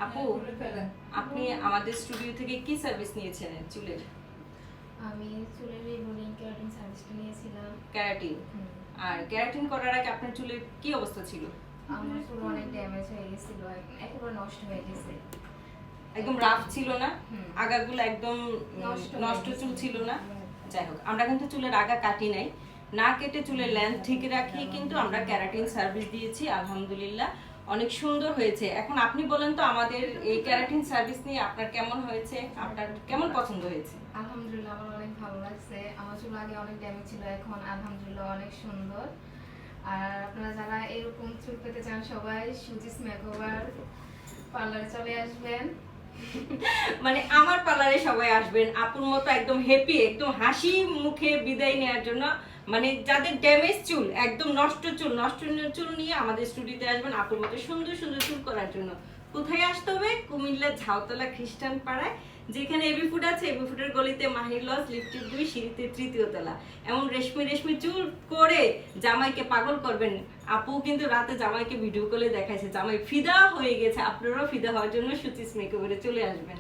আপু, আপনি আমাদের স্টুডিও থেকে কি সার্ভিস নিয়েছেন চুলের? আমি চুলের রিবলিং কেরাটিন সার্ভিসটা নিয়েছিলাম। ক্যারাটিন। হুম। আর ক্যারাটিন করার আগে আপনার চুলের কি অবস্থা ছিল? আমার চুল অনেক ড্যামেজ হয়ে গেছিল, একেবারে নষ্ট হয়ে গেছে। একদম রাফ ছিল না? হুম। আগাগুলো একদম নষ্ট চুল ছিল না? যাই হোক, আমরা কিন্তু চুলের আগা কাটি নাই, না কেটে চুলের লেন্থ ঠিক রাখি কিন্তু আমরা ক্যারাটিন সার্ভিস দিয়েছি। আলহামদুলিল্লাহ অনেক সুন্দর হয়েছে। এখন আপনি বলেন তো, আমাদের এই ক্যারাটিন সার্ভিস নিয়ে আপনার কেমন হয়েছে, আপনার কেমন পছন্দ হয়েছে? আলহামদুলিল্লাহ আমার অনেক ভালো লাগছে। আমার চুল আগে অনেক ড্যামেজ ছিল, এখন আলহামদুলিল্লাহ অনেক সুন্দর। আর আপনারা যারা এরকম চুল পেতে চান সবাই সুজিস মেকওভার পার্লারে চলে আসবেন। মানে আমার পার্লারে সবাই আসবেন আপুর মতো একদম হ্যাপি, একদম হাসি মুখে বিদায় নেওয়ার জন্য। মানে যাদের ড্যামেজ চুল, একদম নষ্ট চুল নিয়ে আমাদের স্টুডিওতে আসবেন আপুর মতো সুন্দর সুন্দর চুল করার জন্য। কোথায় আসতে হবে? কুমিল্লা ঝাউতলা খ্রিস্টান পাড়ায়, যেখানে এবি ফুড আছে, এবি ফুডের গলিতে মাহির লজ, লিফটের 2 সিঁড়িতে 3য় তলা। এমন রেশমি রেশমি চুল করে জামাইকে পাগল করবেন। আপু কিন্তু রাতে জামাইকে ভিডিও কলে দেখাইছে, জামাই ফিদা হয়ে গেছে। আপনারাও ফিদা হওয়ার জন্য সুচিস মেকওভারে চলে আসবেন।